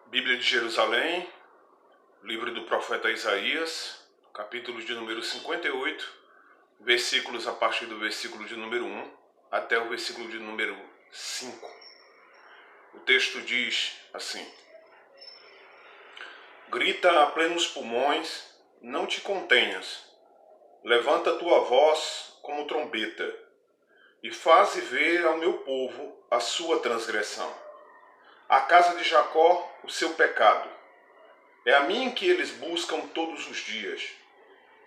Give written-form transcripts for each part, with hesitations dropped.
Bíblia de Jerusalém, livro do profeta Isaías, capítulo de número 58, versículos a partir do versículo de número 1 até o versículo de número 5. O texto diz assim: Grita a plenos pulmões, não te contenhas, levanta tua voz como trombeta, e faze ver ao meu povo a sua transgressão, à casa de Jacó o seu pecado. É a mim que eles buscam todos os dias.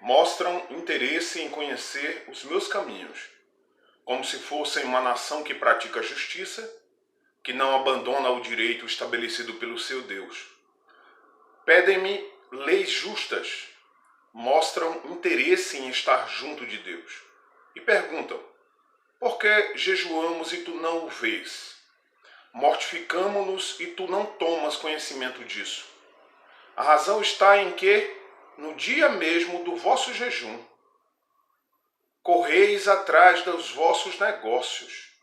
Mostram interesse em conhecer os meus caminhos, como se fossem uma nação que pratica justiça, que não abandona o direito estabelecido pelo seu Deus. Pedem-me leis justas, mostram interesse em estar junto de Deus. E perguntam, por que jejuamos e tu não o vês? Mortificamo-nos e tu não tomas conhecimento disso. A razão está em que, no dia mesmo do vosso jejum, correis atrás dos vossos negócios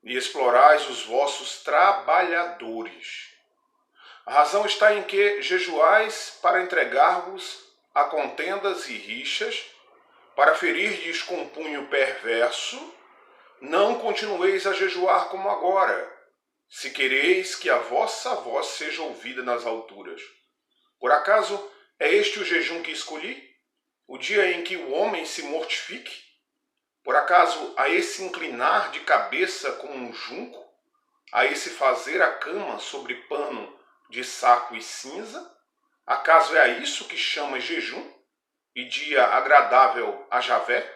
e explorais os vossos trabalhadores. A razão está em que jejuais para entregar-vos a contendas e rixas, para ferir-lhes com punho perverso. Não continueis a jejuar como agora, se quereis que a vossa voz seja ouvida nas alturas. Por acaso é este o jejum que escolhi? O dia em que o homem se mortifique? Por acaso a esse inclinar de cabeça como um junco? A esse fazer a cama sobre pano de saco e cinza? Acaso é a isso que chama jejum? E dia agradável a Javé?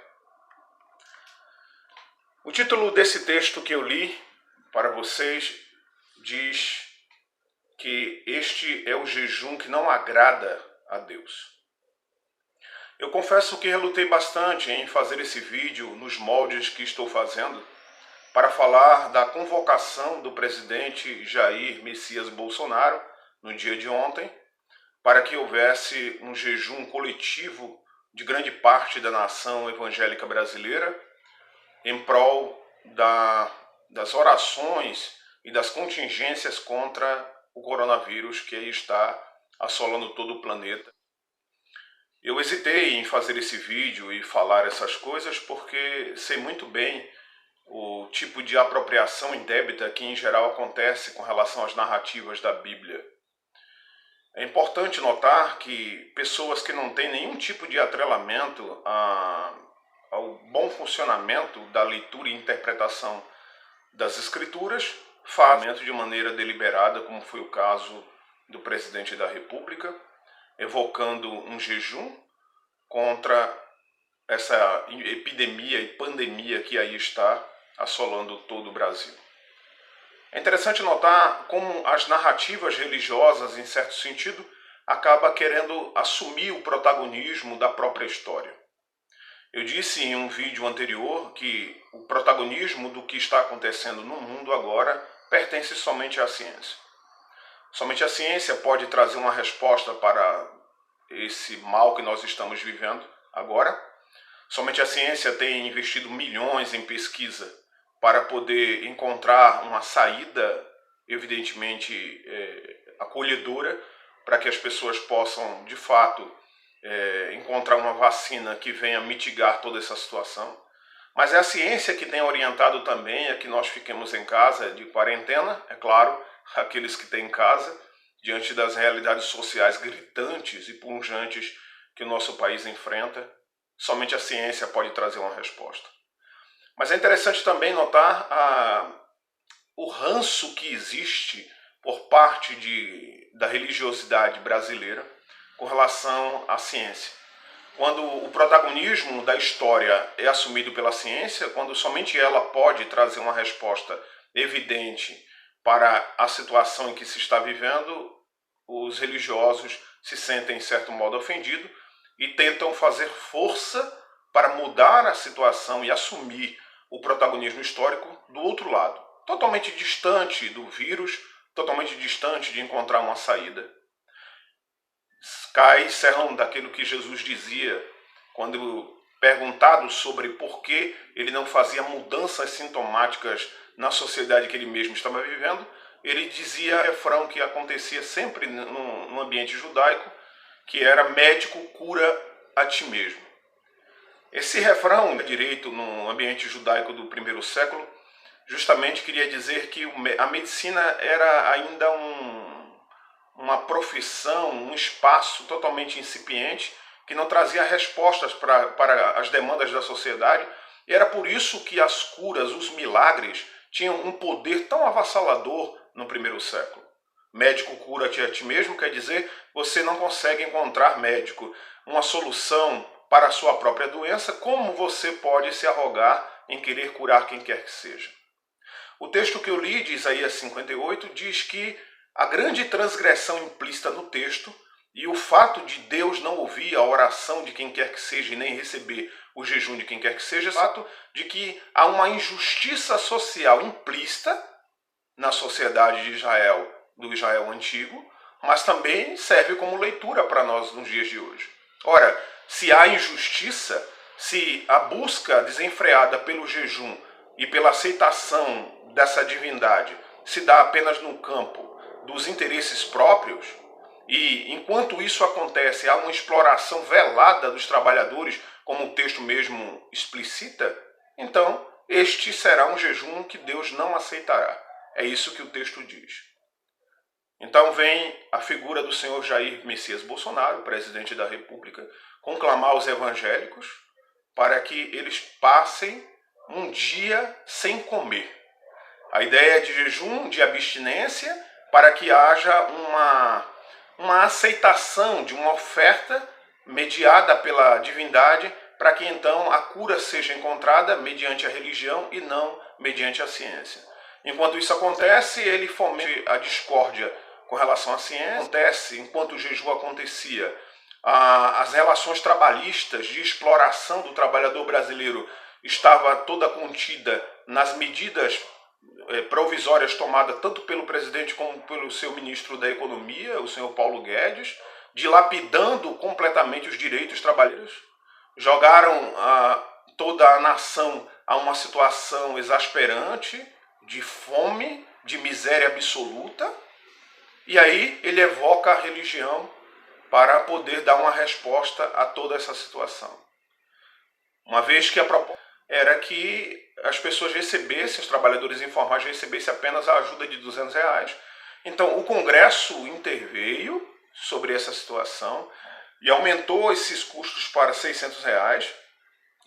O título desse texto que eu li para vocês diz que este é o jejum que não agrada a Deus. Eu confesso que relutei bastante em fazer esse vídeo nos moldes que estou fazendo para falar da convocação do presidente Jair Messias Bolsonaro no dia de ontem para que houvesse um jejum coletivo de grande parte da nação evangélica brasileira em prol das orações e das contingências contra o coronavírus que aí está assolando todo o planeta. Eu hesitei em fazer esse vídeo e falar essas coisas porque sei muito bem o tipo de apropriação indébita que em geral acontece com relação às narrativas da Bíblia. É importante notar que pessoas que não têm nenhum tipo de atrelamento ao bom funcionamento da leitura e interpretação das Escrituras fazem de maneira deliberada, como foi o caso do presidente da República, evocando um jejum contra essa epidemia e pandemia que aí está assolando todo o Brasil. É interessante notar como as narrativas religiosas, em certo sentido, acabam querendo assumir o protagonismo da própria história. Eu disse em um vídeo anterior que o protagonismo do que está acontecendo no mundo agora pertence somente à ciência. Somente a ciência pode trazer uma resposta para esse mal que nós estamos vivendo agora. Somente a ciência tem investido milhões em pesquisa para poder encontrar uma saída, evidentemente, acolhedora, para que as pessoas possam, de fato, encontrar uma vacina que venha mitigar toda essa situação. Mas é a ciência que tem orientado também a que nós fiquemos em casa de quarentena, é claro, aqueles que têm em casa, diante das realidades sociais gritantes e punjantes que o nosso país enfrenta. Somente a ciência pode trazer uma resposta. Mas é interessante também notar o ranço que existe por parte da religiosidade brasileira com relação à ciência. Quando o protagonismo da história é assumido pela ciência, quando somente ela pode trazer uma resposta evidente para a situação em que se está vivendo, os religiosos se sentem, de certo modo, ofendidos e tentam fazer força para mudar a situação e assumir o protagonismo histórico do outro lado, totalmente distante do vírus, totalmente distante de encontrar uma saída. Cai serrão daquilo que Jesus dizia quando perguntado sobre por que ele não fazia mudanças sintomáticas na sociedade que ele mesmo estava vivendo. ele dizia refrão que acontecia sempre no ambiente judaico, que era médico, cura a ti mesmo. Esse refrão, direito no ambiente judaico do primeiro século, justamente queria dizer que a medicina era ainda uma profissão, um espaço totalmente incipiente, que não trazia respostas para as demandas da sociedade, e era por isso que as curas, os milagres, tinham um poder tão avassalador no primeiro século. Médico, cura-te a ti mesmo, quer dizer, você não consegue encontrar, médico, uma solução para a sua própria doença, como você pode se arrogar em querer curar quem quer que seja? O texto que eu li, de Isaías 58, diz que a grande transgressão implícita no texto e o fato de Deus não ouvir a oração de quem quer que seja e nem receber o jejum de quem quer que seja, é o fato de que há uma injustiça social implícita na sociedade de Israel, do Israel antigo, mas também serve como leitura para nós nos dias de hoje. Ora, se há injustiça, se a busca desenfreada pelo jejum e pela aceitação dessa divindade se dá apenas no campo dos interesses próprios, e enquanto isso acontece, há uma exploração velada dos trabalhadores, como o texto mesmo explicita, então este será um jejum que Deus não aceitará. É isso que o texto diz. Então vem a figura do senhor Jair Messias Bolsonaro, presidente da República, conclamar os evangélicos para que eles passem um dia sem comer. A ideia é de jejum, de abstinência, para que haja uma aceitação de uma oferta mediada pela divindade, para que então a cura seja encontrada mediante a religião e não mediante a ciência. Enquanto isso acontece, ele fomenta a discórdia com relação à ciência. Acontece, enquanto o jejum acontecia, as relações trabalhistas de exploração do trabalhador brasileiro estava toda contida nas medidas provisórias tomadas tanto pelo presidente como pelo seu ministro da Economia, o senhor Paulo Guedes, dilapidando completamente os direitos trabalheiros, jogaram toda a nação a uma situação exasperante, de fome, de miséria absoluta, e aí ele evoca a religião para poder dar uma resposta a toda essa situação. Uma vez que a proposta era que as pessoas recebessem, os trabalhadores informais recebessem apenas a ajuda de R$200. Então o Congresso interveio sobre essa situação e aumentou esses custos para R$600.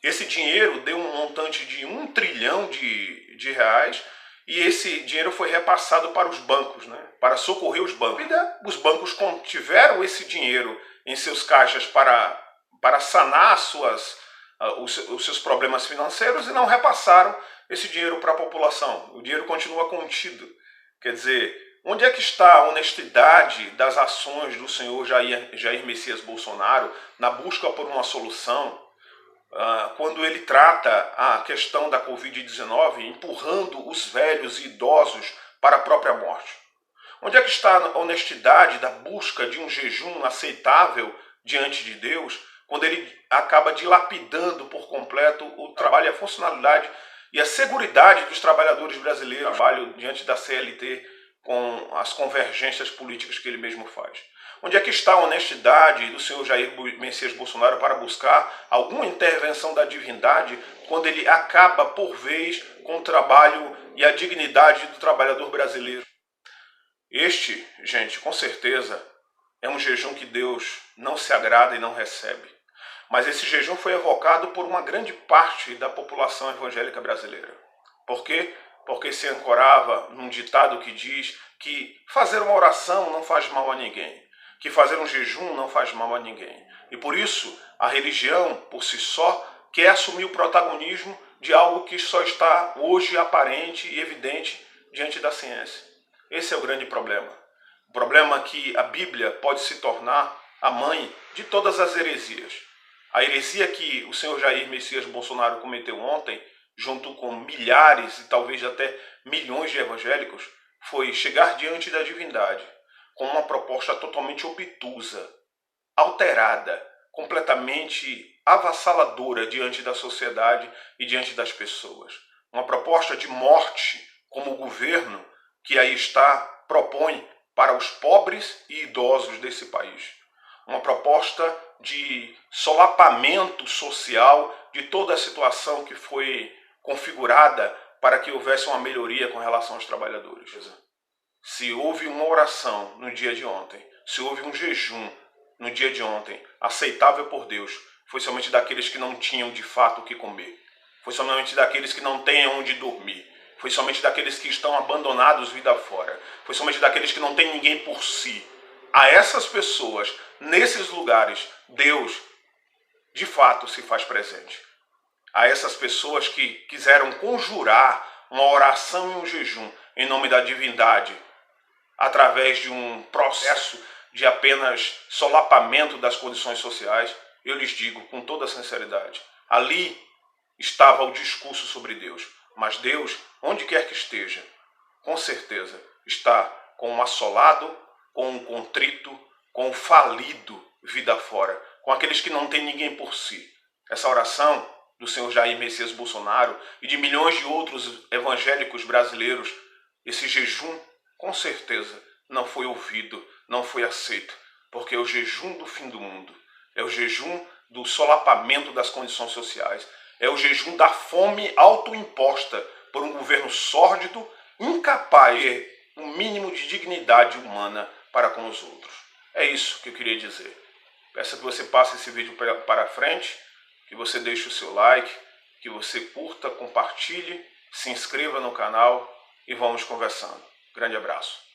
Esse dinheiro deu um montante de R$1 trilhão de reais, e esse dinheiro foi repassado para os bancos, né? Para socorrer os bancos. Os bancos contiveram esse dinheiro em seus caixas para sanar os seus problemas financeiros e não repassaram esse dinheiro para a população. O dinheiro continua contido. Quer dizer, onde é que está a honestidade das ações do senhor Jair Messias Bolsonaro na busca por uma solução, quando ele trata a questão da Covid-19 empurrando os velhos e idosos para a própria morte? Onde é que está a honestidade da busca de um jejum aceitável diante de Deus, quando ele acaba dilapidando por completo o trabalho, a funcionalidade e a seguridade dos trabalhadores brasileiros, trabalho diante da CLT com as convergências políticas que ele mesmo faz? Onde é que está a honestidade do senhor Jair Messias Bolsonaro para buscar alguma intervenção da divindade quando ele acaba, por vez, com o trabalho e a dignidade do trabalhador brasileiro? Este, gente, com certeza, é um jejum que Deus não se agrada e não recebe. Mas esse jejum foi evocado por uma grande parte da população evangélica brasileira. Por quê? Porque se ancorava num ditado que diz que fazer uma oração não faz mal a ninguém, que fazer um jejum não faz mal a ninguém. E por isso, a religião, por si só, quer assumir o protagonismo de algo que só está hoje aparente e evidente diante da ciência. Esse é o grande problema. O problema é que a Bíblia pode se tornar a mãe de todas as heresias. A heresia que o senhor Jair Messias Bolsonaro cometeu ontem, junto com milhares e talvez até milhões de evangélicos, foi chegar diante da divindade com uma proposta totalmente obtusa, alterada, completamente avassaladora diante da sociedade e diante das pessoas. Uma proposta de morte como governo que aí está, propõe para os pobres e idosos desse país. Uma proposta de solapamento social de toda a situação que foi configurada para que houvesse uma melhoria com relação aos trabalhadores. Se houve uma oração no dia de ontem, se houve um jejum no dia de ontem, aceitável por Deus, foi somente daqueles que não tinham de fato o que comer. Foi somente daqueles que não têm onde dormir. Foi somente daqueles que estão abandonados vida fora. Foi somente daqueles que não têm ninguém por si. A essas pessoas, nesses lugares, Deus, de fato, se faz presente. A essas pessoas que quiseram conjurar uma oração e um jejum em nome da divindade, através de um processo de apenas solapamento das condições sociais, eu lhes digo com toda sinceridade, ali estava o discurso sobre Deus. Mas Deus, onde quer que esteja, com certeza está com um assolado, com um contrito, com um falido vida fora, com aqueles que não têm ninguém por si. Essa oração do senhor Jair Messias Bolsonaro e de milhões de outros evangélicos brasileiros, esse jejum, com certeza, não foi ouvido, não foi aceito, porque é o jejum do fim do mundo, é o jejum do solapamento das condições sociais, é o jejum da fome autoimposta por um governo sórdido, incapaz de ter um mínimo de dignidade humana para com os outros. É isso que eu queria dizer. Peço que você passe esse vídeo para frente, que você deixe o seu like, que você curta, compartilhe, se inscreva no canal e vamos conversando. Grande abraço.